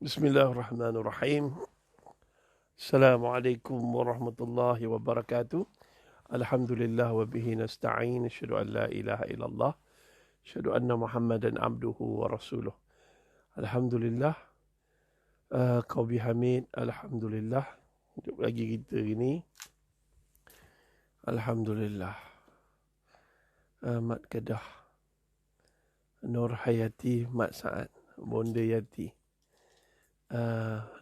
Bismillahirrahmanirrahim. Assalamualaikum warahmatullahi wabarakatuh. Alhamdulillah wa bihi nasta'in. Asyhadu an la ilaha illallah. Asyhadu anna Muhammadan abduhu wa rasuluh. Alhamdulillah. Kau bihamid. Alhamdulillah. Hidup lagi kita ini. Alhamdulillah. Mat Kedah. Nur Hayati Mat Sa'ad. Bonda Yati.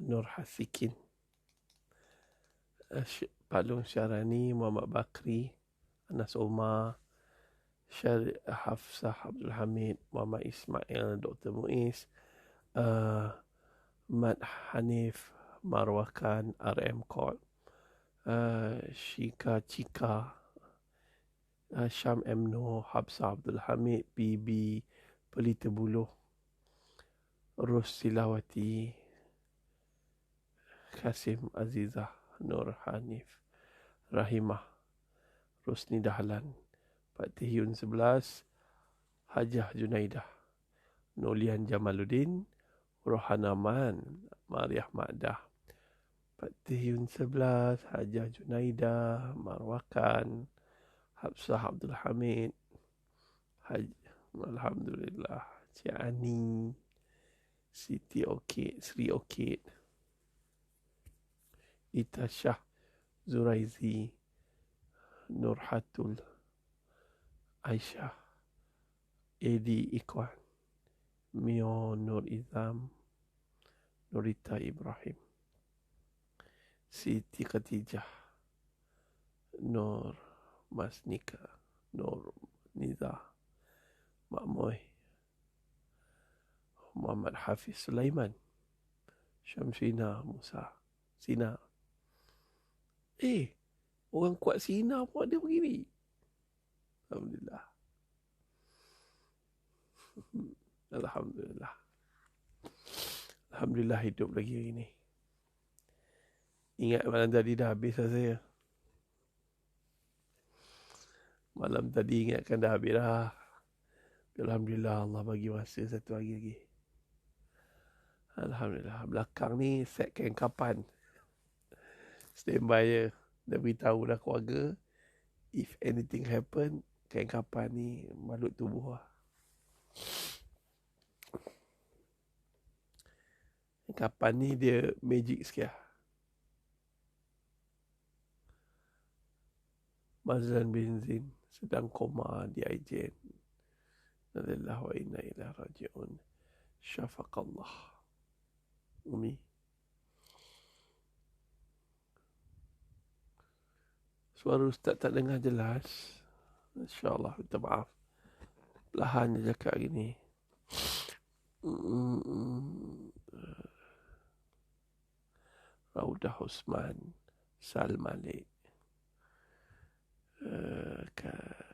Nur Hasikin. Pak Long Syarani, Muhammad Bakri, Anas Omar, Hafsah Abdul Hamid, Muhammad Ismail, Dr. Muiz, Mat Hanif, Marwah Khan, RM Court, Shika Chika, Syam M. Noor, Hafsah Abdul Hamid, PB, Pelita Buluh, Ros Silawati, Kasim Azizah, Nur Hanif, Rahimah, Rosni Dahlan, Pak Tihyun 11, Hajah Junaidah, Nolian Jamaluddin, Rohana Man, Mariah Ma'dah, Pak Tihyun 11, Hajah Junaidah, Marwakan, Hafsah Abdul Hamid, Alhamdulillah, Cik Ani, Siti Okid, Sri Okid, Ita Shah, Zuraizi, Nurhatul, Aisyah, Edi Ikwan, Mio Nur Izam, Nurita Ibrahim, Siti Khadijah, Nur Masnika, Nur Niza, Makmoy, Muhammad Hafiz Sulaiman, Syamsina Musa, Sina. Orang kuat Sina pun ada begini. Alhamdulillah. Alhamdulillah. Alhamdulillah hidup lagi hari ni. Ingat malam tadi dah habis lah saya. Malam tadi ingatkan dah habis dah. Alhamdulillah Allah bagi masa satu hari lagi. Alhamdulillah. Belakang ni set kain kapan. Standby je. Dah beritahu dah keluarga. If anything happen, kain kapan ni makhluk tubuh lah. Kain kapan ni dia magic sikit lah. Mazlan bin Zin sedang koma di IJN. Alhamdulillah wa inna ilaihi raji'un. Syafaqallah. Umi. Suara Ustaz tak dengar jelas. InsyaAllah, minta maaf. Perlahan je cakap hari ni. Raudah Osman, Sal Malik,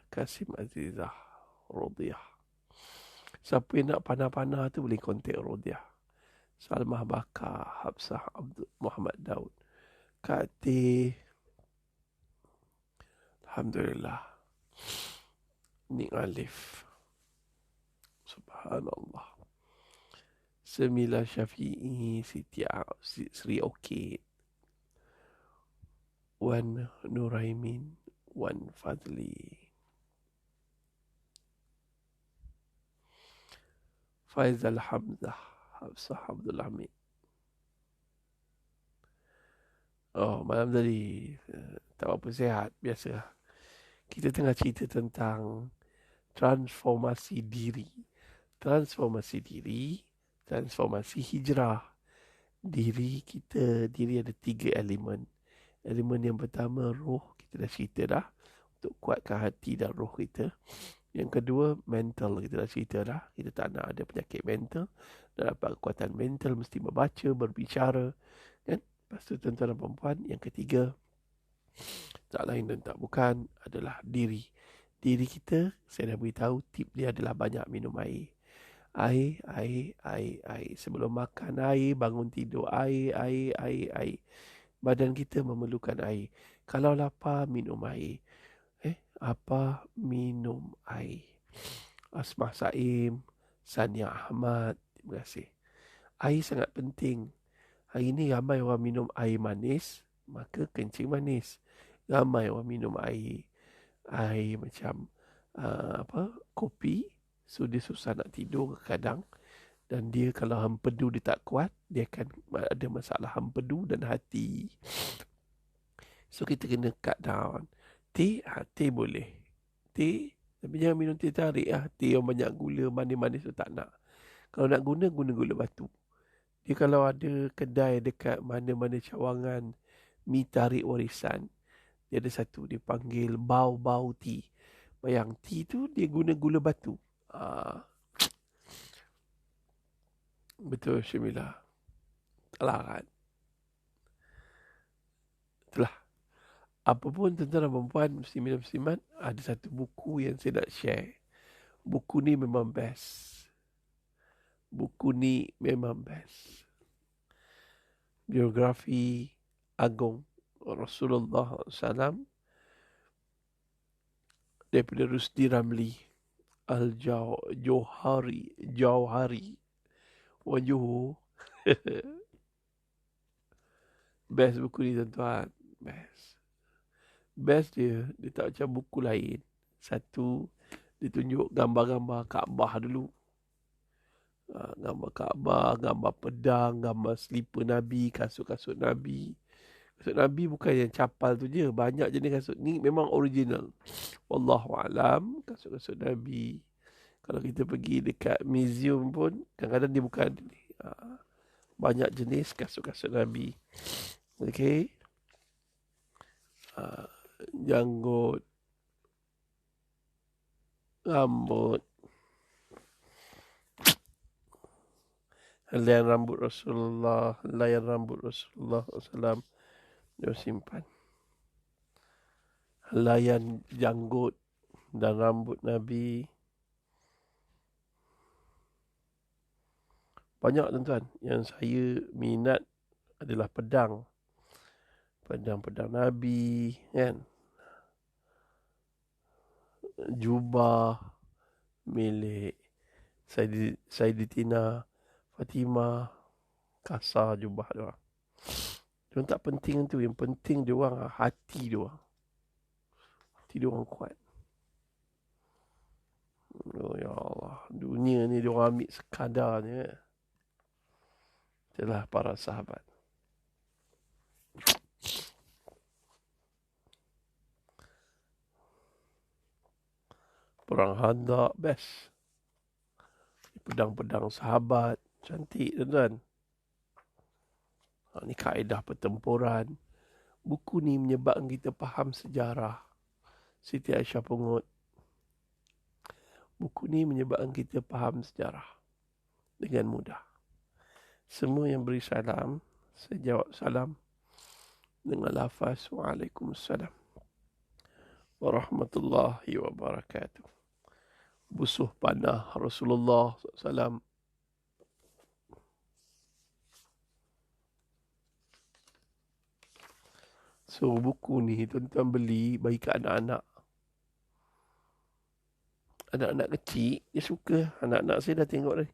Kasim Azizah, Rodiah. Siapa yang nak panah-panah tu boleh kontak Rodiah. Salmah Bakar, Hafsah Abdul Muhammad Daud, Kati. Alhamdulillah. Nik Alif. Subhanallah. Semila Syafi'i, Siti Sri Okid, Wan Nuraimin, Wan Fadli, Faizal Hamzah, Hafsah Abdul Hamid. Malam tadi tak apa, sihat, biasa. Kita tengah cerita tentang transformasi diri. Transformasi diri, transformasi hijrah. Diri kita, diri ada 3 elemen. Elemen yang pertama, roh. Kita dah cerita dah. Untuk kuatkan hati dan roh kita. Yang kedua, mental. Kita dah cerita dah. Kita tak nak ada penyakit mental. Dan dapat kekuatan mental, mesti membaca, berbicara. Kan? Lepas tu tuan-tuan dan perempuan, yang ketiga, tak lain dan tak bukan adalah diri. Diri kita, saya dah beritahu, tip dia adalah banyak minum air. Air. Sebelum makan air, bangun tidur air. Badan kita memerlukan air. Kalau lapar, minum air. Minum air. Asmah Saim, Sania Ahmad, terima kasih. Air sangat penting. Hari ni ramai orang minum air manis, maka kencing manis. Ramai orang minum air macam kopi, so dia susah nak tidur kadang. Dan dia kalau hempedu dia tak kuat, dia akan ada masalah hempedu dan hati. So kita kena cut down. Teh boleh. Teh, tapi jangan minum teh tarik lah. Teh yang banyak gula, manis-manis tu tak nak. Kalau nak guna gula batu. Dia kalau ada kedai dekat mana-mana cawangan mi tarik warisan, dia ada satu, dia panggil bau tea. Bayang, tea tu dia guna gula batu. Betul, Syamila. Itulah kan. Itulah. Apapun tuan-tuan dan perempuan, muslimin-muslimat, ada satu buku yang saya nak share. Buku ni memang best. Biografi agung Rasulullah SAW daripada Rusdi Ramli Al-Jauhari orang Johor. Best buku ni tuan-tuan. Best dia tak macam buku lain. Satu, dia tunjuk gambar-gambar Kaabah dulu. Gambar Kaabah, gambar pedang, gambar selipar Nabi, kasut-kasut Nabi. Kasut Nabi bukan yang capal tu je. Banyak jenis kasut. Ni memang original. Wallahualam, kasut-kasut Nabi. Kalau kita pergi dekat museum pun, kadang-kadang dia bukan ni. Banyak jenis kasut-kasut Nabi. Okay. Janggut, rambut, helaian rambut Rasulullah SAW, dia simpan. Helaian janggut dan rambut Nabi. Banyak tuan-tuan. Yang saya minat adalah pedang Nabi, kan? Jubah milik Sayyidatina Fatimah, kasar jubah dia. Dia tak penting tu, yang penting dia orang hati dia orang. Hati dia orang kuat. Oh ya Allah, dunia ni dia orang ambil sekadarnya. Itulah para sahabat. Perang Khandaq best. Pedang-pedang sahabat cantik tuan-tuan. Ni kaedah pertempuran. Buku ni menyebabkan kita faham sejarah. Siti Aisyah Pungut. Buku ni menyebabkan kita faham sejarah dengan mudah. Semua yang beri salam, saya jawab salam dengan lafaz Waalaikumsalam warahmatullahi wabarakatuh. Busuh panah Rasulullah SAW. So buku ni tuan-tuan beli bagi ke anak-anak. Anak-anak kecil dia suka. Anak-anak saya dah tengok dah.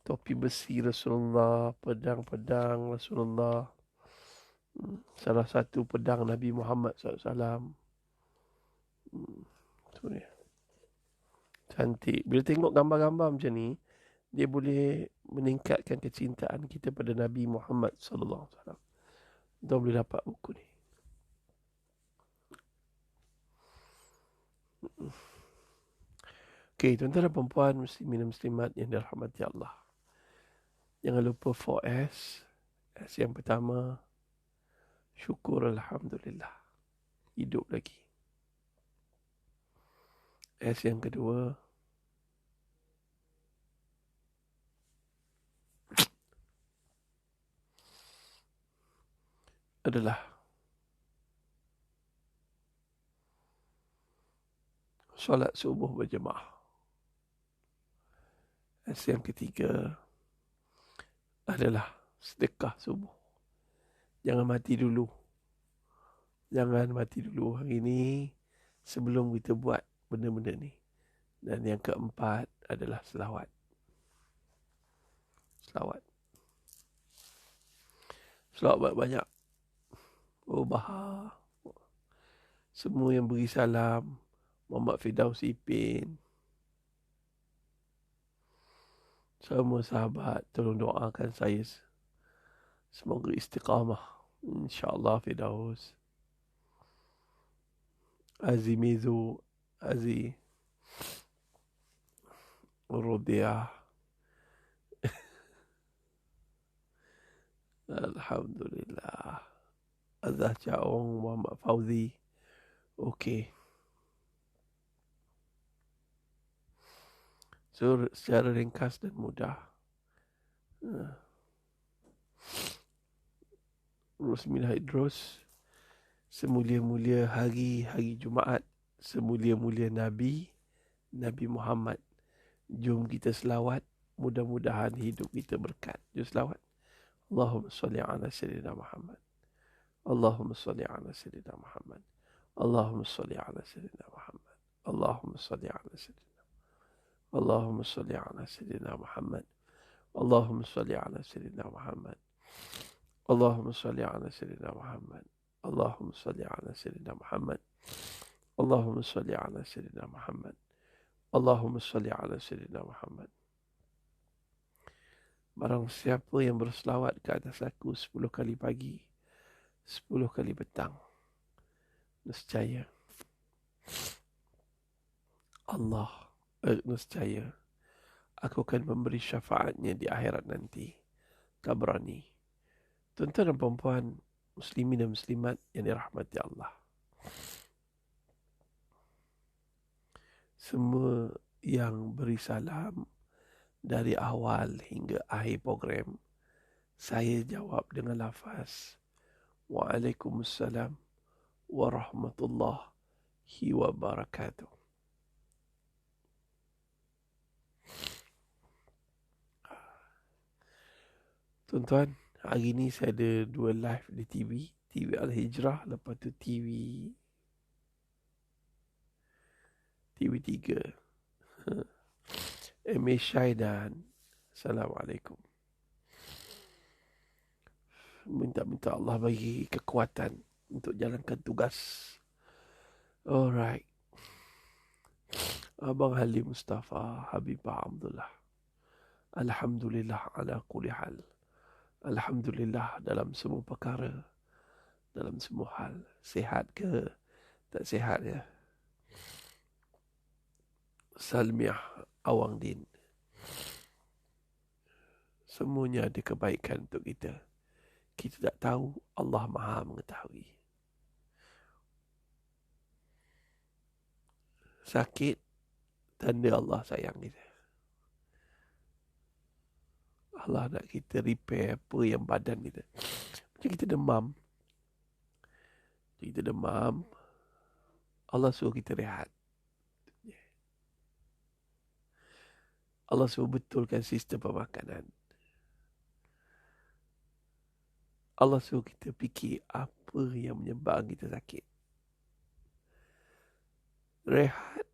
Topi besi Rasulullah, pedang-pedang Rasulullah. Salah satu pedang Nabi Muhammad SAW. Tu dia. Cantik. Bila tengok gambar-gambar macam ni, dia boleh meningkatkan kecintaan kita pada Nabi Muhammad SAW. Kita boleh dapat buku ni. Okey, tuan-tuan dan puan-puan, muslimin dan muslimat yang dirahmati Allah. Jangan lupa 4S. S yang pertama, syukur Alhamdulillah. Hidup lagi. S yang kedua, adalah solat subuh berjemaah. S yang ketiga adalah sedekah subuh. Jangan mati dulu. Hari ni sebelum kita buat benda-benda ni. Dan yang keempat adalah selawat. Selawat banyak. Oh, Bahar. Semua yang beri salam. Muhammad Firdaus Ipin. Semua sahabat, tolong doakan saya. Semoga istiqamah. InsyaAllah Firdaus. Azi Mizu. Azi Rudiah. Alhamdulillah. Azah Caong. Muhammad Fauzi. Okey. So, secara ringkas dan mudah. Rosmin Haidros. Semulia-mulia hari Jumaat. Semulia-mulia Nabi Muhammad. Jom kita selawat. Mudah-mudahan hidup kita berkat. Jom selawat. Allahumma salli ala Sayyidina Muhammad. Allahumma salli ala Sayyidina Muhammad. Allahumma salli ala Sayyidina Muhammad. Allahumma salli ala Sayyidina. Allahumma salli ala Sayyidina Muhammad. Allahumma salli ala Sayyidina Muhammad. Allahumma salli ala Sayyidina Muhammad. Allahumma salli ala Sayyidina Muhammad. Allahumma salli ala Sayyidina Muhammad. Allahumma salli ala Sayyidina Muhammad. Barang siapa yang berselawat ke atas aku 10 kali pagi, 10 kali petang, nescaya nescaya aku akan memberi syafaatnya di akhirat nanti. Tabrani. Tuan-tuan dan puan-puan, muslimin dan muslimat yang dirahmati Allah. Semua yang beri salam dari awal hingga akhir program, saya jawab dengan lafaz Waalaikumsalam warahmatullahi wabarakatuh. Tuan-tuan, hari ni saya ada 2 live di TV. TV Al-Hijrah, lepas tu TV 3. MA Syaidan. Assalamualaikum. Minta Allah bagi kekuatan untuk jalankan tugas. Alright. Abang Halim Mustafa, Habibah Abdullah. Alhamdulillah ala kulli hal. Alhamdulillah dalam semua perkara. Dalam semua hal. Sihat ke tak sihat ya. Salmiah Awang Din. Semuanya ada kebaikan untuk kita. Kita tak tahu, Allah Maha mengetahui. Sakit, tanda Allah sayang kita. Allah nak kita repair apa yang badan kita. Macam kita demam. Allah suruh kita rehat. Allah suruh betulkan sistem pemakanan. Allah suruh kita fikir apa yang menyebabkan kita sakit. Rehat,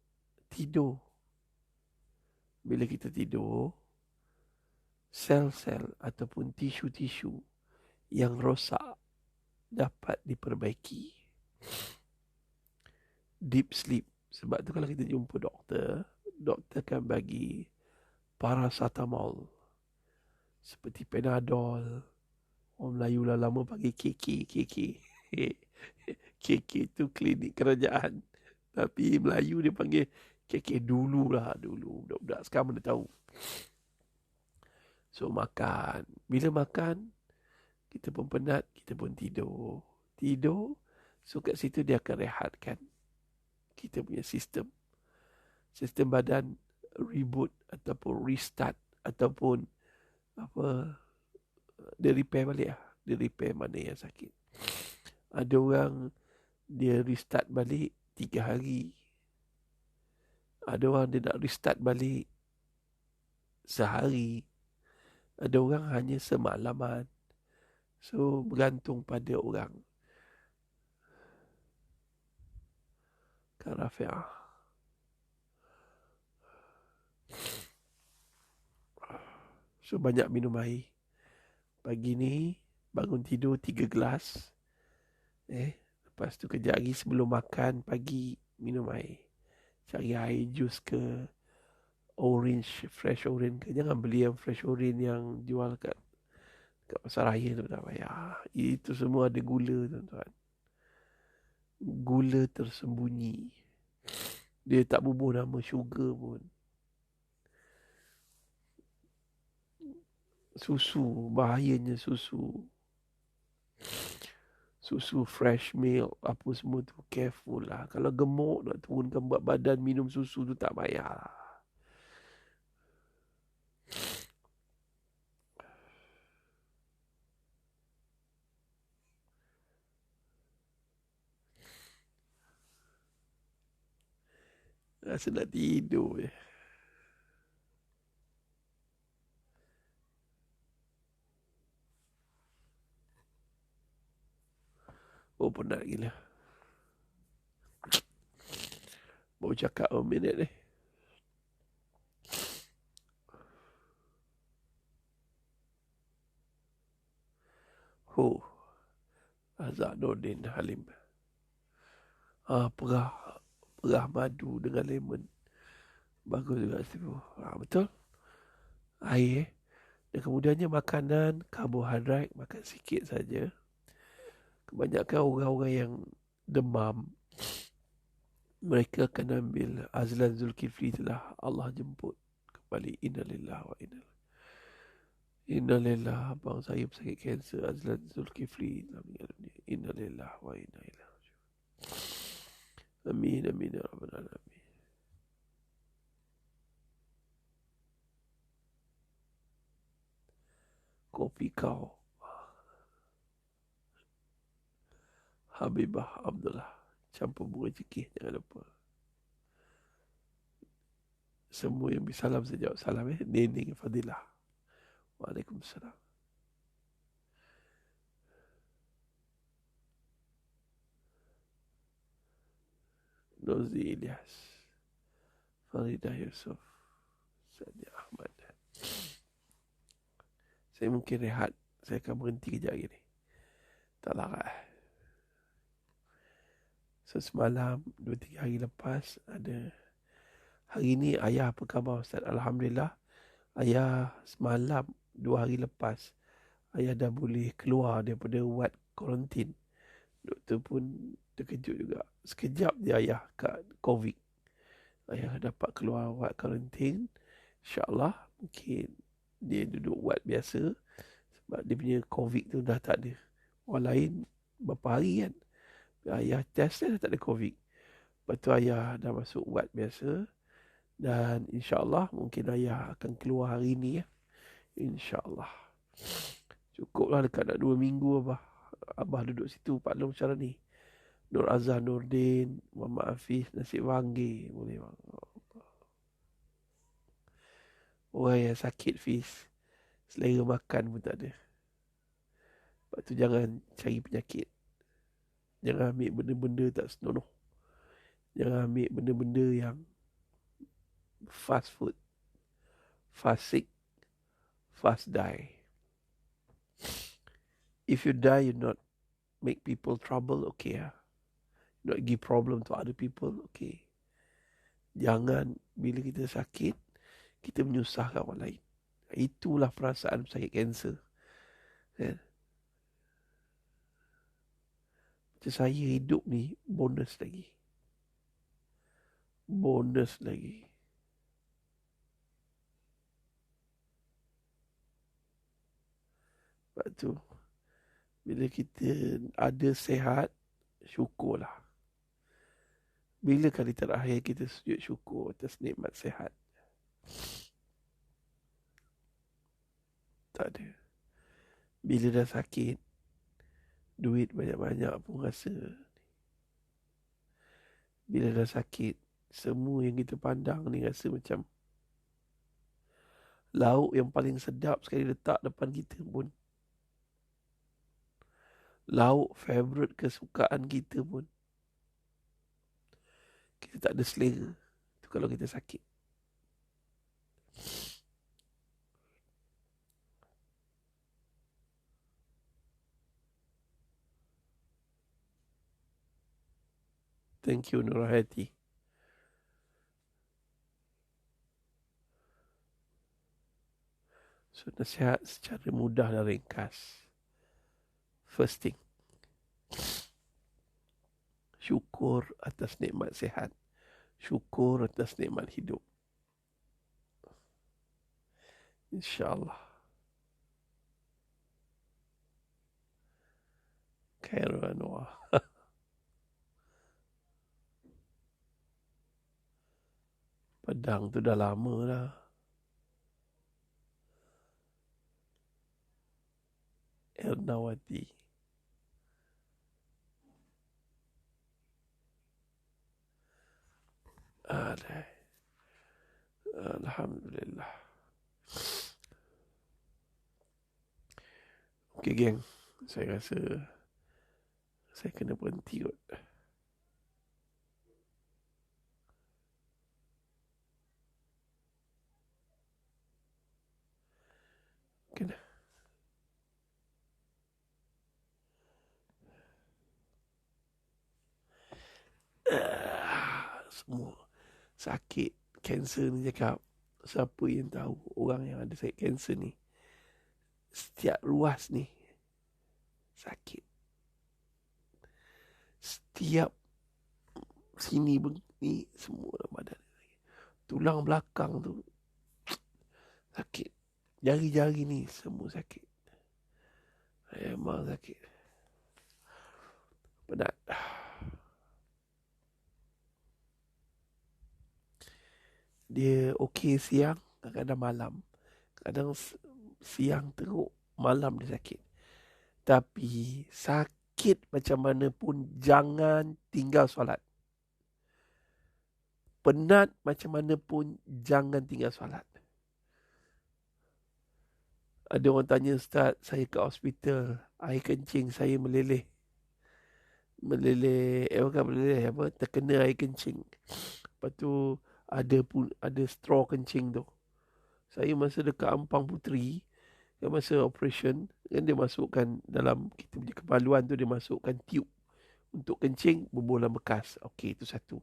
tidur. Bila kita tidur, sel-sel ataupun tisu-tisu yang rosak dapat diperbaiki. Deep sleep. Sebab tu kalau kita jumpa doktor akan bagi paracetamol seperti Panadol. Orang Melayu lah lama panggil KK. KK tu klinik kerajaan. Tapi Melayu dia panggil KK dulu. Budak-budak sekarang mana tahu. So makan. Bila makan, kita pun penat, kita pun tidur. So kat situ dia akan rehatkan kita punya sistem. Sistem badan reboot ataupun restart ataupun dia repair balik lah. Dia repair mana yang sakit. Ada orang dia restart balik 3 hari. Ada orang dia nak restart balik sehari. Ada orang hanya semalaman. So bergantung pada orang. Kak Rafi'ah. So banyak minum air. Pagi ni Bangun tidur 3 gelas. Lepas tu kejap lagi sebelum makan pagi minum air. Cari air jus ke orange, fresh orange ke. Jangan beli yang fresh orange yang jual kat pasar raya tu, tak payah. Itu semua ada gula, tuan-tuan. Gula tersembunyi. Dia tak bubuh nama sugar pun. Susu, bahayanya susu. Susu fresh milk, apa semua tu, careful lah. Kalau gemuk nak turunkan berat badan, minum susu tu tak payah lah. Rasa nak tidur je. Oh, penat gila. Baru cakap 1 minit ni. Azhar Nordin Halim. Perah madu dengan lemon. Bagus juga tu. Betul. Air. Dan kemudiannya makanan, karbohidrat, makan sikit saja. Kebanyakan orang-orang yang demam, mereka akan ambil Azlan Zulkifli telah Allah jemput kembali. Innalillah wa innalillah. Abang saya pesakit kanser, Azlan Zulkifli telah meninggal dunia. Innalillah wa innalillah. Amin amin ya rabbal alamin. Kopi kau Habibah Abdullah, campur bunga cekih, jangan lupa. Semua yang bersalam saya jawab salam. Nening Fadilah. Waalaikumsalam. Nozi Ilyas, Faridah Yusuf, Sadi Ahmad. Saya mungkin rehat. Saya akan berhenti kejap lagi ni. Tak larat. So semalam, 2-3 hari lepas, ada. Hari ni ayah apa khabar Ustaz? Alhamdulillah. Ayah semalam, 2 hari lepas, ayah dah boleh keluar daripada ward kuarantin. Doktor pun terkejut juga. Sekejap je ayah kat COVID. Ayah dapat keluar ward kuarantin. InsyaAllah mungkin dia duduk ward biasa. Sebab dia punya COVID tu dah tak ada. Orang lain berapa hari kan. Ayah test dah tak ada COVID. Lepas tu ayah dah masuk ward biasa. Dan insyaAllah mungkin ayah akan keluar hari ni ya. InsyaAllah. Cukuplah dekat nak 2 minggu Abah. Abah duduk situ paklum macam ni. Nur Azhar Nordin, Muhammad Hafiz, Nasib Wangge. Boleh bang. Orang yang sakit Fiz, selera makan pun tak ada. Lepas tu jangan cari penyakit. Jangan ambil benda-benda tak senonoh. Jangan ambil benda-benda yang fast food. Fast sick, fast die. If you die, you not make people trouble, okay lah. Not give problem to other people, okay. Jangan bila kita sakit, kita menyusahkan orang lain. Itulah perasaan pesakit kanser. Kan? Macam saya hidup ni, bonus lagi. Bonus lagi. Sebab tu, bila kita ada sehat, syukurlah. Bila kali terakhir kita sujud syukur atas nikmat sehat? Tak ada. Bila dah sakit, duit banyak-banyak pun rasa. Bila dah sakit, semua yang kita pandang ni rasa macam lauk yang paling sedap sekali letak depan kita pun, lauk favourite kesukaan kita pun, kita tak ada selera. Itu kalau kita sakit. Thank you Nurhayati. So, nasihat secara mudah dan ringkas. First thing, syukur atas nikmat sihat. Syukur atas nikmat hidup. InsyaAllah. Khairul anwar. Padang tu dah lama dah. Ernawati. Alhamdulillah. Okey geng, saya rasa saya kena berhenti kot. Kena. Semua sakit kanser ni cakap, siapa yang tahu orang yang ada sakit kanser ni, setiap ruas ni sakit. Setiap sini ni semua dalam badan. Tulang belakang tu sakit. Jari-jari ni semua sakit. Memang sakit. Penat. Dia okey siang, kadang-kadang malam. Kadang siang teruk, malam dia sakit. Tapi sakit macam mana pun jangan tinggal solat. Penat macam mana pun jangan tinggal solat. Ada orang tanya, Ustaz, saya ke hospital, air kencing saya meleleh. Bukan meleleh, terkena air kencing. Lepas tu ada straw kencing tu. Saya masa dekat Ampang Puteri, masa operation, kan dia masukkan dalam kita punya kemaluan tu, dia masukkan tube untuk kencing, berbola bekas. Okey, itu satu.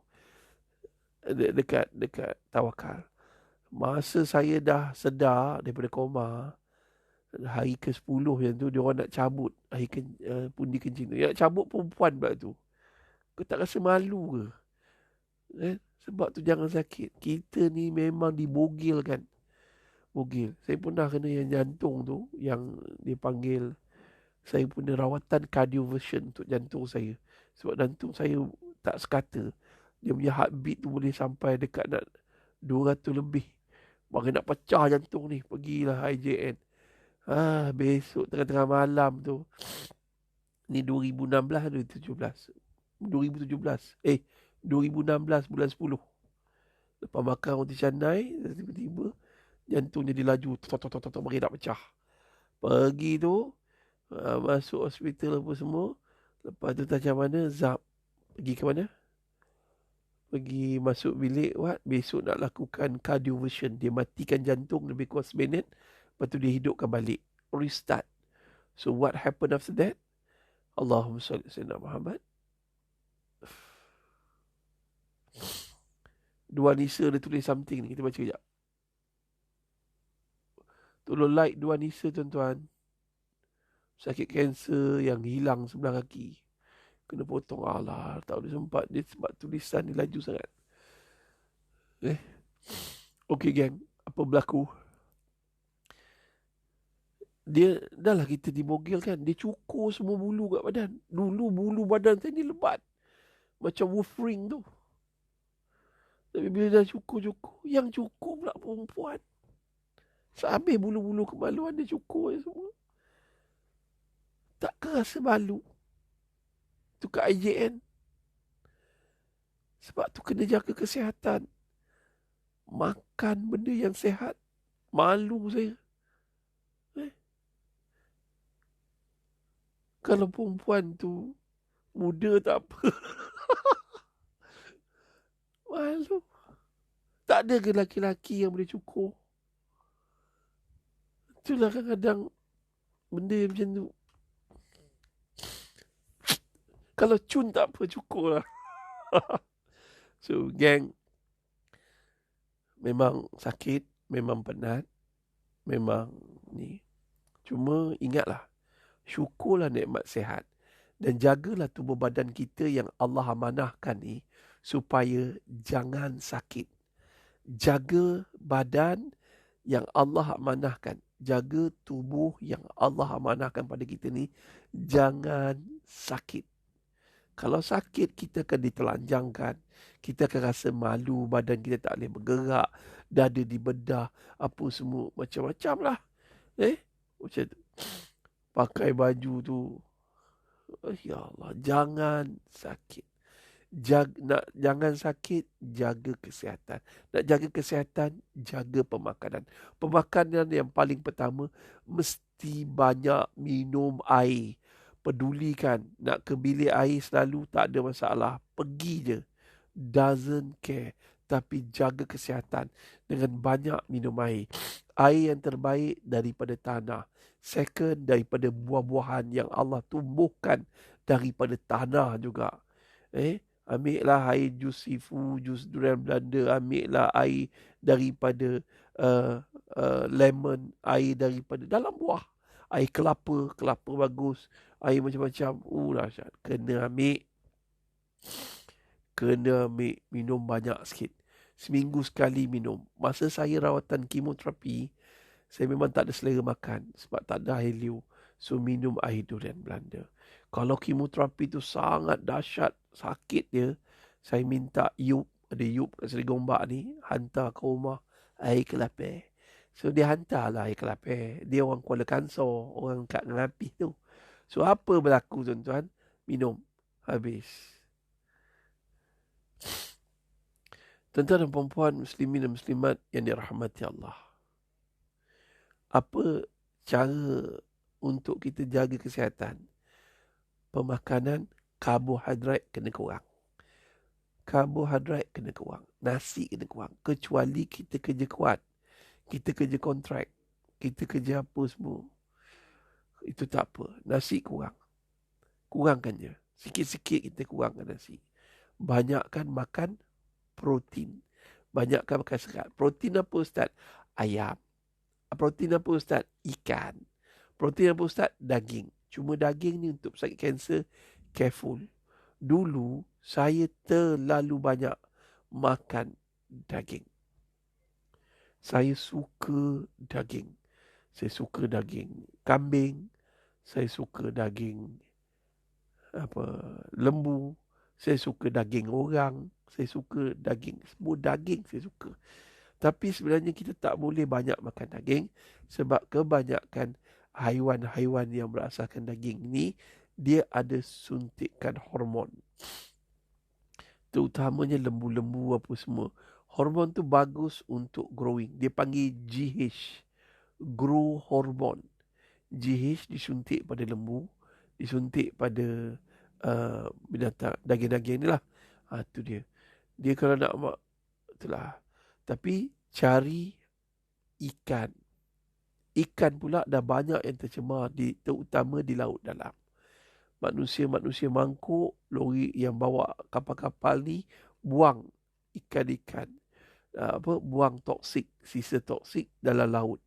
Dekat Tawakal. Masa saya dah sedar daripada koma, hari ke-10 yang tu, dia orang nak cabut pundi kencing tu. Yang nak cabut perempuan pula tu. Kau tak rasa malu ke? Sebab tu jangan sakit. Kita ni memang dibogilkan. Bogil. Saya pernah kena yang jantung tu, yang dipanggil, saya punya rawatan cardioversion untuk jantung saya. Sebab jantung saya tak sekata. Dia punya heartbeat tu boleh sampai dekat nak 200 lebih. Bagi nak pecah jantung ni, pergilah IJN. Besok tengah-tengah malam tu. Ni 2016 atau 2017? 2016 bulan 10. Lepas makan roti canai, tiba-tiba jantung jadi laju, bagi nak pecah. Pergi tu, masuk hospital apa semua. Lepas tu macam mana, zap. Pergi ke mana? Pergi masuk bilik, besok nak lakukan cardioversion. Dia matikan jantung lebih kurang seminit. Lepas tu dia hidupkan balik. Restart. So what happened after that? Allahumma salli sayyidina Muhammad. Dua Nisa dia tulis something ni. Kita baca sekejap. Tolong like Dua Nisa tuan-tuan. Sakit kanser yang hilang sebelah kaki. Kena potong. Alah, tak boleh sempat. Dia sebab tulisan ni laju sangat. Okey geng. Apa berlaku? Dia, dah lah kita dibogil kan. Dia cukur semua bulu kat badan. Dulu bulu badan saya ni lebat. Macam Wolverine tu. Tapi bila dah cukur-cukur, yang cukur pula perempuan. Sehabis bulu-bulu kemaluan dia cukur je semua. Takkan rasa malu? Tu kat IJN. Sebab tu kena jaga kesihatan. Makan benda yang sihat. Malu saya. Kalau perempuan tu muda tak apa. Malu. Tak ada ke laki-laki yang boleh cukur? Itulah kadang-kadang benda macam tu. Kalau cun tak apa, cukur lah. So, geng, memang sakit, memang penat, memang ni. Cuma ingatlah, syukurlah nikmat sihat. Dan jagalah tubuh badan kita yang Allah amanahkan ni supaya jangan sakit. Jaga badan yang Allah amanahkan. Jaga tubuh yang Allah amanahkan pada kita ni jangan sakit. Kalau sakit, kita akan ditelanjangkan. Kita akan rasa malu, badan kita tak boleh bergerak, dada dibedah, apa semua, macam-macam lah. Macam tu. Pakai baju tu, ya Allah, jangan sakit. Jangan sakit, jaga kesihatan. Nak jaga kesihatan, jaga pemakanan. Pemakanan yang paling pertama, mesti banyak minum air. Pedulikan, nak ke bilik air selalu tak ada masalah. Pergi je. Doesn't care. Tapi jaga kesihatan dengan banyak minum air. Air yang terbaik daripada tanah. Second, daripada buah-buahan yang Allah tumbuhkan daripada tanah juga. Ambillah air jus sifu, jus durian Belanda. Ambillah air daripada lemon, air daripada dalam buah. Air kelapa, kelapa bagus. Air macam-macam. Dahsyat. Kena ambil minum banyak sikit. Seminggu sekali minum. Masa saya rawatan kemoterapi, saya memang tak ada selera makan sebab tak ada air liu. So minum air durian Belanda. Kalau kemoterapi tu sangat dahsyat, sakit dia, saya minta ada Yup kat Seri Gombak ni, hantar ke rumah air kelapa. So dia hantarlah air kelapa. Dia orang Kuala Kansor, orang kat Ngapih tu. So apa berlaku tuan-tuan? Minum. Habis. Tuan-tuan dan perempuan, muslimin dan muslimat yang dirahmati Allah. Apa cara untuk kita jaga kesihatan? Pemakanan, karbohidrat kena kurang. Karbohidrat kena kurang. Nasi kena kurang. Kecuali kita kerja kuat. Kita kerja kontrak. Kita kerja apa semua. Itu tak apa. Nasi kurang. Kurangkan je. Sikit-sikit kita kurangkan nasi. Banyakkan makan protein. Banyakkan makan serat. Protein apa Ustaz? Ayam. Protein apa Ustaz? Ikan. Protein apa Ustaz? Daging. Cuma daging ni untuk pesakit kanser, careful. Dulu, saya terlalu banyak makan daging. Saya suka daging. Saya suka daging kambing. Saya suka daging lembu. Saya suka daging orang. Saya suka daging. Semua daging saya suka. Tapi sebenarnya kita tak boleh banyak makan daging. Sebab kebanyakan haiwan-haiwan yang berasaskan daging ni, dia ada suntikan hormon. Terutamanya lembu-lembu apa semua. Hormon tu bagus untuk growing. Dia panggil GH. Grow hormone. GH disuntik pada lembu. Disuntik pada binatang, daging-daging ni lah. Tu dia. Dia kalau nak itulah. Tapi cari ikan. Ikan pula dah banyak yang tercemar, terutama di laut dalam. Manusia-manusia mangkuk, lori yang bawa kapal-kapal ni, buang ikan-ikan. Buang toksik, sisa toksik dalam laut.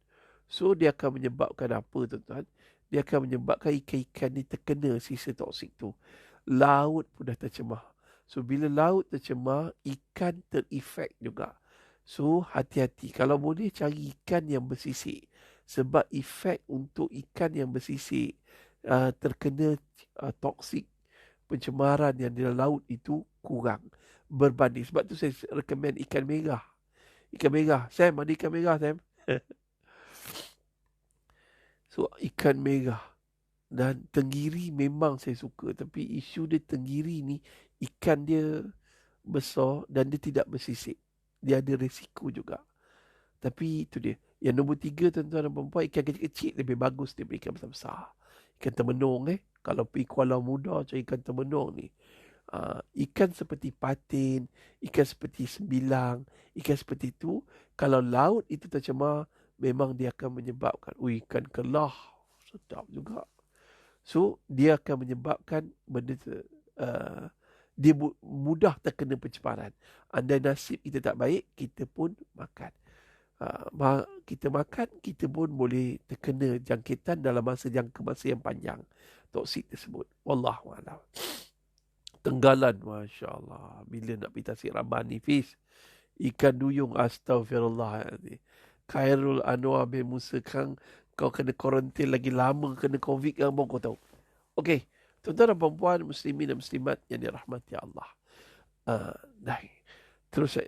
So, dia akan menyebabkan apa, tuan-tuan? Dia akan menyebabkan ikan-ikan ni terkena sisa toksik tu. Laut pun dah tercemar. So, bila laut tercemar, ikan terefek juga. So, hati-hati. Kalau boleh, cari ikan yang bersisik. Sebab efek untuk ikan yang bersisik terkena toksik pencemaran yang di laut itu kurang berbanding. Sebab tu saya recommend ikan merah. Ikan merah. Sam, ada ikan merah, Sam? So, ikan merah. Dan tenggiri memang saya suka. Tapi isu dia tenggiri ni, ikan dia besar dan dia tidak bersisik. Dia ada risiko juga. Tapi itu dia. Yang nombor 3, tuan-tuan dan perempuan, ikan kecil-kecil lebih bagus daripada ikan besar-besar. Ikan termenung Kalau pergi Kuala Muda cari ikan termenung ni. Ikan seperti patin, ikan seperti sembilang, ikan seperti itu. Kalau laut itu tercemar, memang dia akan menyebabkan, ikan kelah. Sedap juga. So, dia akan menyebabkan benda Dia mudah terkena pencemaran. Andai nasib kita tak baik, kita pun makan. Kita makan, kita pun boleh terkena jangkitan dalam jangka masa yang panjang. Toksik tersebut. Wallahualam. Tenggalan, Masya Allah. Bila nak pergi Tasik Rabani, Fiz. Ikan duyung, astagfirullah. Khairul Anwar bin Musa Kang, kau kena kuarantin lagi lama, kena COVID kan, baru kau tahu. Okey, tuan-tuan dan perempuan, muslimin dan muslimat yang dirahmati Allah. Dah. Terus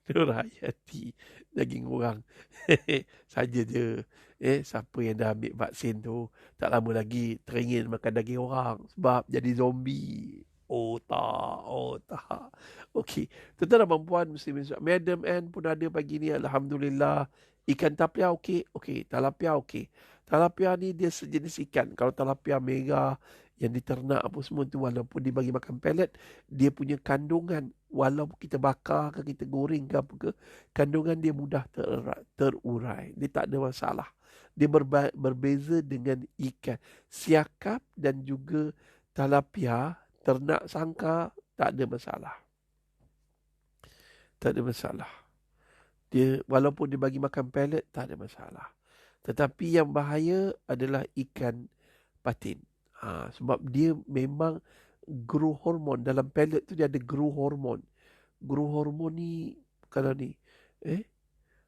Nur Hayati, daging orang. Saja je. Siapa yang dah ambil vaksin tu, tak lama lagi teringin makan daging orang. Sebab jadi zombie. Oh tak. Okey. Tuan-tuan dan perempuan, muslimin, Madam Ann pun ada pagi ni. Alhamdulillah. Ikan tapia okey. Okey. Tilapia okey. Tilapia ni dia sejenis ikan. Kalau tilapia merah yang diternak apa semua tu, walaupun dibagi makan pellet, dia punya kandungan, walaupun kita bakar ke kita goreng ke apa ke, kandungan dia mudah terurai. Dia tak ada masalah. Dia berbeza dengan ikan siakap dan juga tilapia, ternak sangka, tak ada masalah. Tak ada masalah. Dia walaupun dia bagi makan pellet, tak ada masalah. Tetapi yang bahaya adalah ikan patin. Sebab dia memang growth hormone. Dalam pellet tu dia ada growth hormone. Growth hormone ni, kalau ni,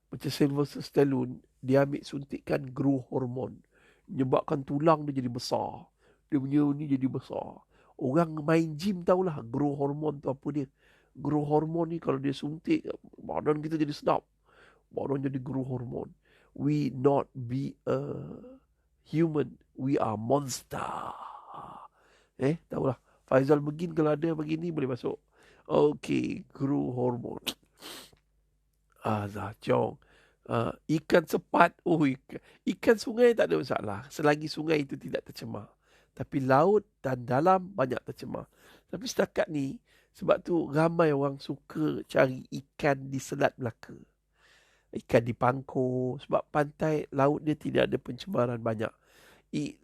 macam Sylvester Stallone, dia ambil suntikan growth hormone. Menyebabkan tulang dia jadi besar. Dia punya ni jadi besar. Orang main gym tahulah growth hormone tu apa dia. Growth hormone ni kalau dia suntik, badan kita jadi sedap. Badan jadi growth hormone. We not be a human. We are monster. Tahulah. Faizal Begin kalau ada begini boleh masuk. Okey, growth hormone. Zahjong. Ikan sepat. Ikan sungai tak ada masalah. Selagi sungai itu tidak tercemar. Tapi laut dan dalam banyak tercemar. Tapi setakat ni, sebab tu ramai orang suka cari ikan di Selat Melaka. Ikan di Pangkor. Sebab pantai, laut dia tidak ada pencemaran banyak.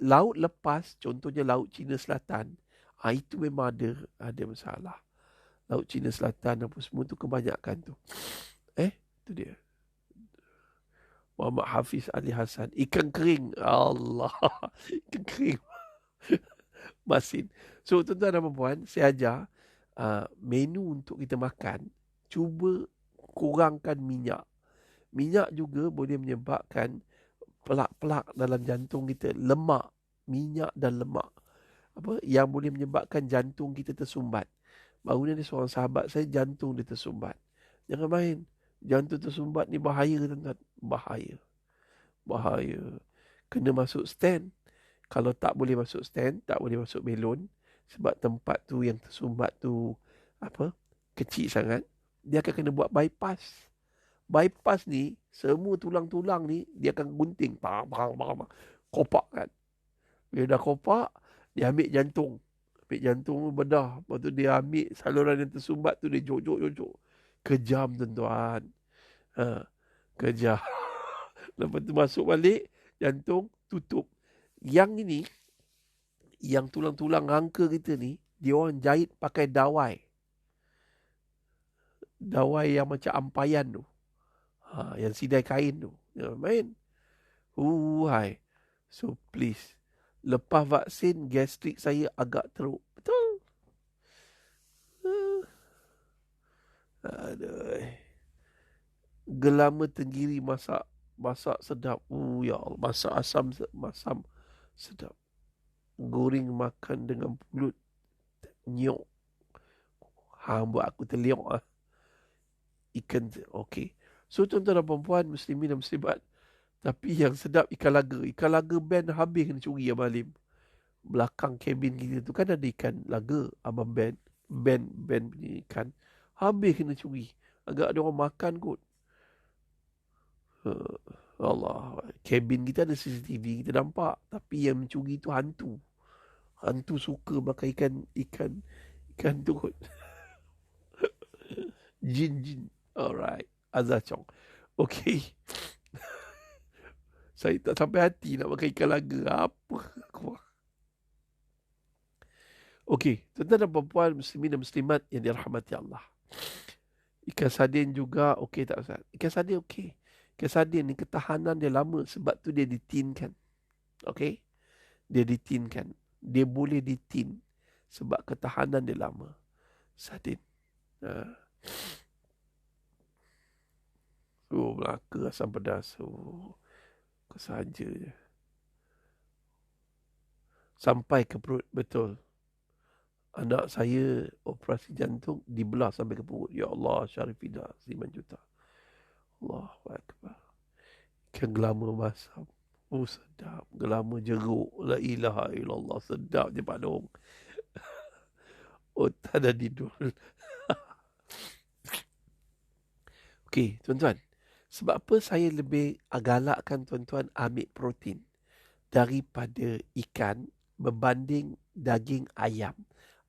Laut lepas, contohnya Laut Cina Selatan, itu memang ada masalah. Laut Cina Selatan apa semua tu kebanyakan tu. Tu dia. Muhammad Hafiz Ali Hassan. Ikan kering. Allah. Ikan kering. Masin. So, tuan-tuan dan puan, saya ajar menu untuk kita makan, cuba kurangkan minyak. Minyak juga boleh menyebabkan pelak-pelak dalam jantung kita. Lemak. Minyak dan lemak. Yang boleh menyebabkan jantung kita tersumbat. Baru ni ada seorang sahabat saya, jantung dia tersumbat. Jangan main. Jantung tersumbat ni bahaya, tuan-tuan. Bahaya. Kena masuk stand. Kalau tak boleh masuk stand, tak boleh masuk belon. Sebab tempat tu yang tersumbat tu, kecil sangat. Dia akan kena buat bypass. Bypass ni, semua tulang-tulang ni, dia akan gunting. Kopak kan. Bila dah kopak, dia ambil jantung. Bedah. Lepas tu dia ambil saluran yang tersumbat tu, dia jok. Kejam, tuan-tuan. Kejam. Lepas tu masuk balik, jantung tutup. Yang ini, yang tulang-tulang rangka kita ni, dia orang jahit pakai dawai. Dawai yang macam ampayan tu. Yang sidai kain tu. Jangan main. Hai. So please. Lepas vaksin, gastrik saya agak teruk. Betul. Aduh. Gelama tenggiri masak sedap. Ya Allah. Masak asam sedap. Goreng makan dengan pulut. Nyok. Buat aku terliok. Ikan. Okey. So, tuan-tuan dan perempuan, muslimin dan muslimat. Tapi yang sedap ikan laga. Ikan laga band habis kena curi Abang Halim. Belakang kabin kita tu kan ada ikan laga. Abang band punya ikan. Habis kena curi. Agak ada orang makan kot. Allah. Kabin kita ada CCTV. Kita nampak. Tapi yang mencuri tu hantu. Hantu suka makan ikan tu kot. Jin. Alright. Azhar Chong. Okay. Saya tak sampai hati nak makan ikan laga. Apa? Okey, tuan-tuan dan puan-puan muslimin dan muslimat yang dirahmati Allah. Ikan sardin juga okey tak Ustaz? Ikan sardin okey. Ikan sardin ni ketahanan dia lama sebab tu dia ditinkan. Okey? Dia ditinkan. Dia boleh ditin sebab ketahanan dia lama. Sardin. Melaka asam pedas. Kesaja je. Sampai ke perut, betul. Anak saya operasi jantung dibelah sampai ke perut. Ya Allah, Syarifina 5 juta. Allahu Akbar. Ikan gelama masam. Sedap. Gelama jeruk. La ilaha illallah. Sedap je Pak Dong. Otak dah tidur. Okey, tuan-tuan. Sebab apa saya lebih galakkan tuan-tuan ambil protein daripada ikan berbanding daging ayam.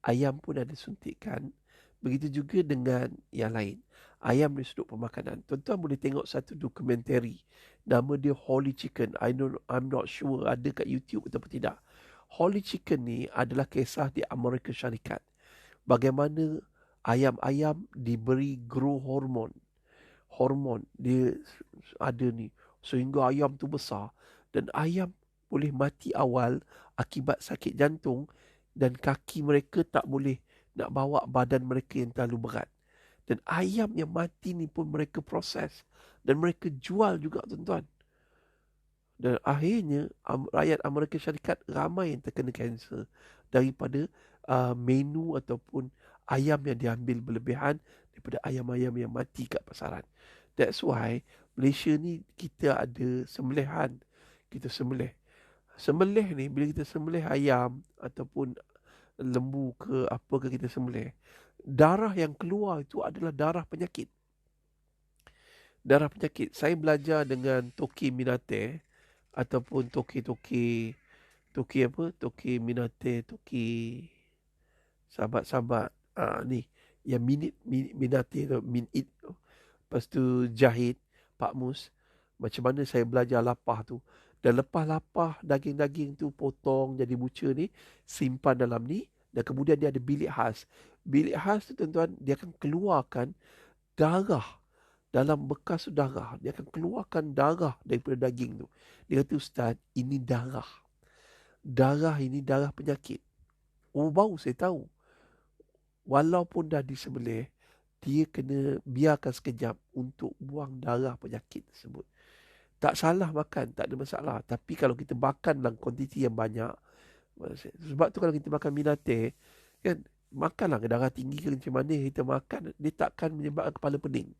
Ayam pun ada suntikan. Begitu juga dengan yang lain. Ayam dari sudut pemakanan. Tuan-tuan boleh tengok satu dokumentari. Nama dia Holy Chicken. I'm not sure ada kat YouTube ataupun tidak. Holy Chicken ni adalah kisah di Amerika Syarikat. Bagaimana ayam-ayam diberi growth hormone. Hormon dia ada ni. Sehingga ayam tu besar. Dan ayam boleh mati awal akibat sakit jantung. Dan kaki mereka tak boleh nak bawa badan mereka yang terlalu berat. Dan ayam yang mati ni pun mereka proses. Dan mereka jual juga tuan-tuan. Dan akhirnya rakyat Amerika Syarikat ramai yang terkena kanser. Daripada menu ataupun ayam yang diambil berlebihan. Daripada ayam-ayam yang mati kat pasaran. That's why Malaysia ni kita ada sembelihan. Kita sembelih. Sembelih ni bila kita sembelih ayam ataupun lembu ke apa ke kita sembelih, darah yang keluar itu adalah darah penyakit. Darah penyakit. Saya belajar dengan Toki Minate ataupun Toki apa? Toki Minate, Toki sahabat-sahabat ni yang Minate tu, Minit tu. Lepas tu Jahid, Pak Mus. Macam mana saya belajar lapah tu. Dan lepas lapah daging-daging tu potong jadi buca ni, simpan dalam ni. Dan kemudian dia ada bilik khas. Bilik khas tu tuan-tuan, dia akan keluarkan darah. Dalam bekas darah, dia akan keluarkan darah daripada daging tu. Dia kata, Ustaz, ini darah. Darah ini darah penyakit. Oh, baru saya tahu. Walaupun dah disembelih, dia kena biarkan sekejap untuk buang darah penyakit tersebut. Tak salah makan, tak ada masalah. Tapi kalau kita makan dalam kuantiti yang banyak, sebab tu kalau kita makan minate, kan, makanlah darah tinggi ke macam mana kita makan, dia takkan menyebabkan kepala pening.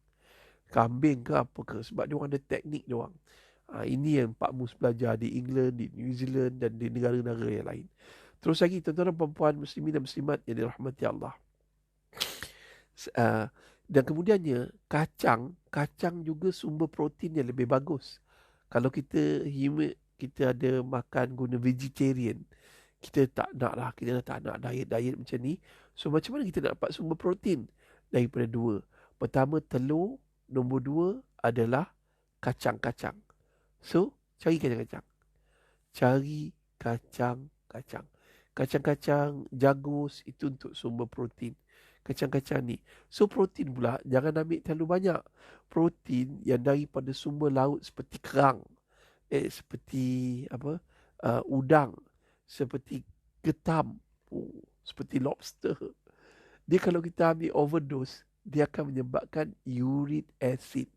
Kambing ke apa ke, sebab dia orang ada teknik dia orang. Ini yang Pak Mus belajar di England, di New Zealand dan di negara-negara yang lain. Terus lagi, tuan-tuan dan puan-puan muslimin dan muslimat yang dirahmati Allah. Dan kemudiannya kacang juga sumber protein yang lebih bagus. Kalau kita ada makan guna vegetarian, kita tak nak lah, kita tak nak diet macam ni. So macam mana kita nak dapat sumber protein? Daripada dua. Pertama telur, nombor dua adalah kacang-kacang. So cari kacang-kacang. Cari kacang-kacang. Kacang-kacang jagus itu untuk sumber protein. Kacang-kacang ni. So protein pula jangan ambil terlalu banyak. Protein yang daripada sumber laut seperti kerang. Seperti apa? Udang. Seperti getam. Seperti lobster. Dia kalau kita ambil overdose, dia akan menyebabkan uric acid.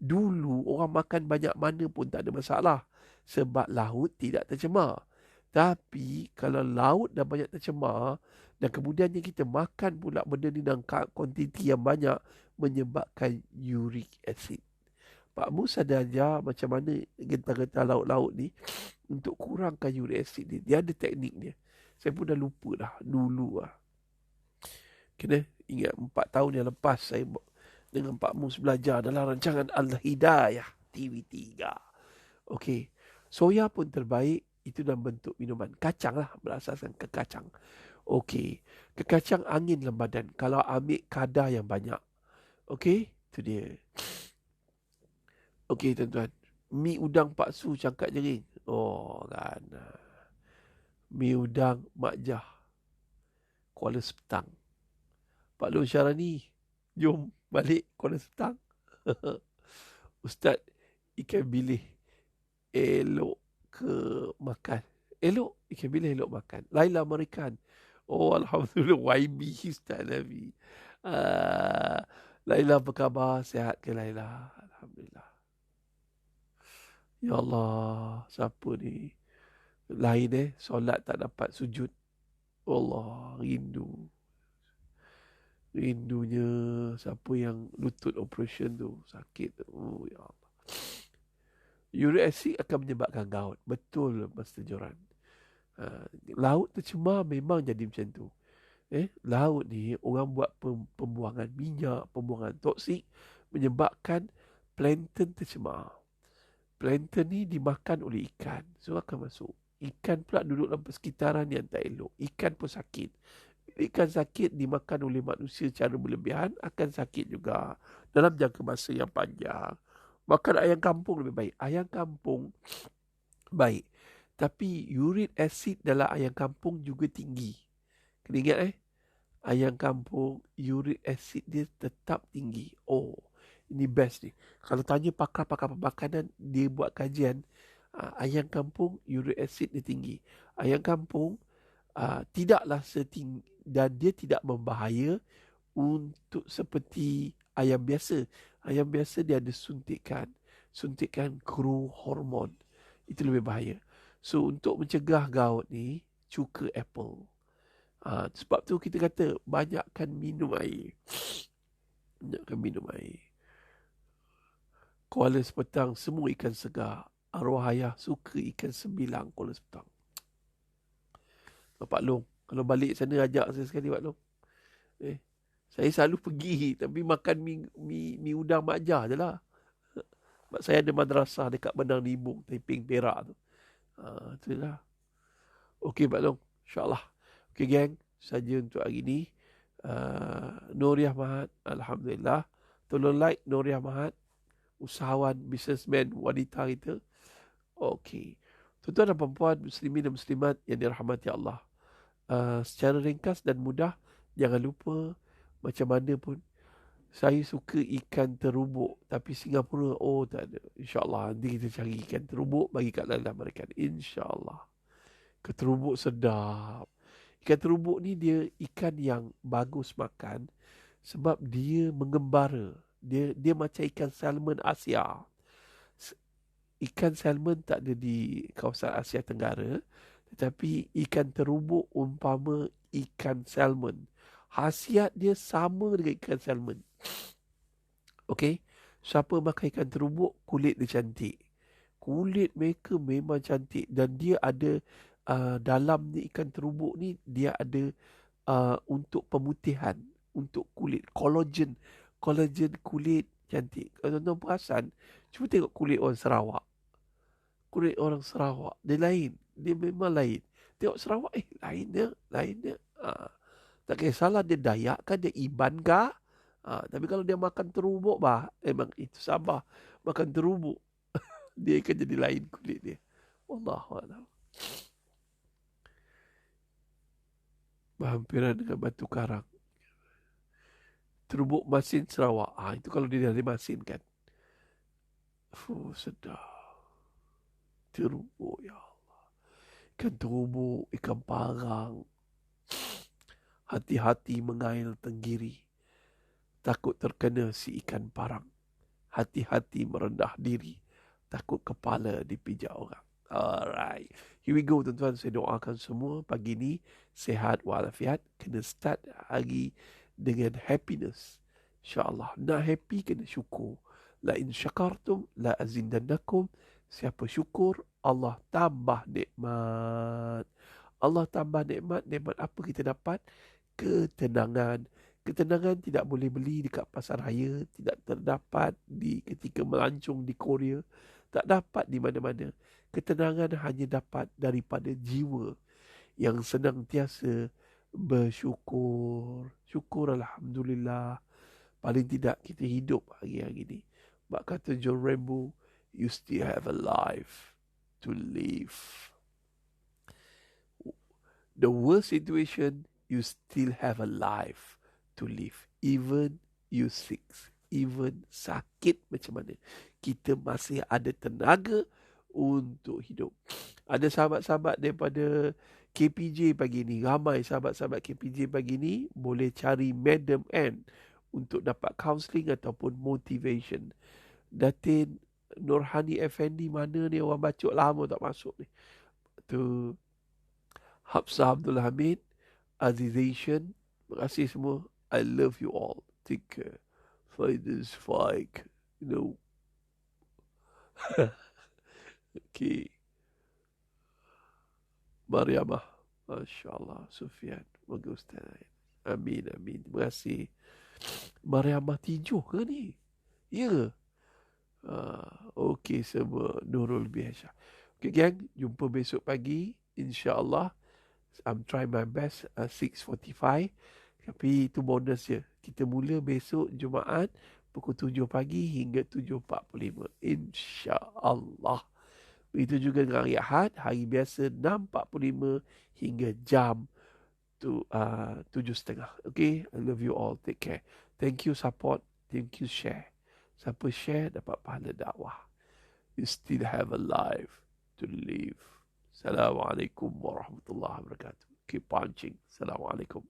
Dulu orang makan banyak mana pun tak ada masalah. Sebab laut tidak tercemar. Tapi kalau laut dah banyak tercemar dan kemudiannya kita makan pula benda ni dalam kuantiti yang banyak, menyebabkan uric acid. Pak Mus ada ajar macam mana getah-getah laut-laut ni untuk kurangkan uric acid ni. Dia ada teknik dia. Saya pun dah lupa dah dulu lah. Kena ingat 4 tahun yang lepas saya dengan Pak Mus belajar dalam rancangan Al-Hidayah TV3. Okey. Soya pun terbaik. Itu dalam bentuk minuman. Kacang lah. Berasaskan kekacang. Okey. Kekacang angin dalam badan. Kalau ambil kadar yang banyak. Okey. Itu dia. Okey tuan-tuan. Mi udang Pak Su cangkak jering. Oh kan. Mi udang Mak Jah. Kuala Septang. Pak Long Syarani, jom balik Kuala Septang. Ustaz, ikan bilis elok ke makan? Elok, ikan bilis elok makan. Laila Marikan. Oh, Alhamdulillah, YB Ustaz Nabi. Laila apa khabar? Sihat ke Laila? Alhamdulillah. Ya Allah, siapa ni? Lain solat tak dapat sujud. Allah, rindu. Rindunya siapa yang lutut operation tu, sakit tu. Oh, ya Allah. Uric acid akan menyebabkan gout. Betul, Master Joran. Laut tercemar memang jadi macam tu. Laut ni orang buat pembuangan minyak, pembuangan toksik menyebabkan plankton tercemar. Plankton ni dimakan oleh ikan, so akan masuk. Ikan pula duduk dalam persekitaran yang tak elok. Ikan pun sakit. Ikan sakit dimakan oleh manusia secara berlebihan akan sakit juga dalam jangka masa yang panjang. Makan ayam kampung lebih baik. Ayam kampung baik, tapi uric acid dalam ayam kampung juga tinggi. Kena ingat ayam kampung uric acid dia tetap tinggi. Oh, ini best ni. Kalau tanya pakar-pakar pemakanan, dia buat kajian, ayam kampung uric acid dia tinggi. Ayam kampung tidaklah setinggi dan dia tidak membahaya untuk seperti ayam biasa. Ayam biasa dia ada suntikan growth hormon. Itu lebih bahaya. So untuk mencegah gout ni, cuka apple. Sebab tu kita kata banyakkan minum air. Banyakkan minum air. Kuala Sepetang semua ikan segar. Arwah ayah suka ikan sembilang Kuala Sepetang. Pak Long, kalau balik sana ajak saya sekali Pak Long. Saya selalu pergi tapi makan mi udang Mak Jah je lah. Sebab saya ada madrasah dekat Benang Limbung, Taiping, Perak tu. Tu lah. Okey Pak Long, insyaAllah. Okey gang, saja untuk hari ni. Nuriah Mahat, Alhamdulillah. Tolong like Nuriah Mahat, usahawan, businessman, wanita kita. Okey. Tuan-tuan dan puan-puan, muslimin dan muslimat yang dirahmati Allah. Secara ringkas dan mudah, jangan lupa macam mana pun saya suka ikan terubuk, tapi Singapura tak ada. InsyaAllah nanti kita cari ikan terubuk bagi kat Laila mereka. InsyaAllah. Keterubuk sedap. Ikan terubuk ni dia ikan yang bagus makan sebab dia mengembara. Dia macam ikan salmon Asia. Ikan salmon tak ada di kawasan Asia Tenggara, tetapi ikan terubuk umpama ikan salmon. Khasiat dia sama dengan ikan salmon. Okey, siapa makan ikan terubuk, kulit dia cantik. Kulit mereka memang cantik dan dia ada dalam ni ikan terubuk ni dia ada untuk pemutihan, untuk kulit, collagen kulit cantik. Kalau tuan-tuan perasan, cuba tengok kulit orang Sarawak. Kulit orang Sarawak dia lain, dia memang lain. Tengok Sarawak, lain dia. Tak kisahlah dia Dayak kan, dia Iban kah? Tapi kalau dia makan terubuk memang itu Sabah makan terubuk, dia akan jadi lain kulit dia. Wallahualam. Berhampiran dengan batu karang. Terubuk masin Sarawak. Itu kalau dia dari masin kan. Sedap. Terubuk, ya Allah. Ikan terubuk, ikan parang. Hati-hati mengail tenggiri. Takut terkena si ikan parang. Hati-hati merendah diri. Takut kepala dipijak orang. Alright. Here we go tuan-tuan. Saya doakan semua pagi ni sihat walafiat. Kena start hari dengan happiness. InsyaAllah. Nak happy kena syukur. La in syakartum la azindannakum. Siapa syukur, Allah tambah nikmat. Allah tambah nikmat. Nikmat apa kita dapat? Ketenangan. Ketenangan tidak boleh beli dekat pasar raya. Tidak terdapat ketika melancong di Korea. Tak dapat di mana-mana. Ketenangan hanya dapat daripada jiwa yang senantiasa bersyukur. Syukur Alhamdulillah. Paling tidak kita hidup hari-hari ni. Bak kata John Rambo, you still have a life to live. The worst situation you still have a life to live. Even you sick, even sakit macam mana, kita masih ada tenaga untuk hidup. Ada sahabat-sahabat daripada KPJ pagi ni, ramai sahabat-sahabat KPJ pagi ni boleh cari Madam N untuk dapat counselling ataupun motivation. Datin Nurhani Effendi mana ni, orang bacot lama tak masuk ni. Tu Hafsah Abdul Hamid, Azization, terima kasih semua. I love you all. Take care. Fighters fight. You know. Okay. Mariamah. Masya Allah. Sufian. Bagus Ustaz. Amin, amin. Terima kasih. Mariamah Tijuh ke ni? Ya. Okey semua. Nurul Biasa. Okay gang. Jumpa besok pagi. InsyaAllah. I'm trying my best. 6:45. Tapi itu bonus je. Kita mula besok Jumaat. Pukul 7 pagi hingga 7.45. InsyaAllah. Begitu juga dengan hari Ahad. Hari biasa 6.45 hingga jam 7.30. Okay. I love you all. Take care. Thank you support. Thank you share. Siapa share dapat pahala dakwah. You still have a life to live. Assalamualaikum warahmatullahi wabarakatuh. Keep punching. Assalamualaikum.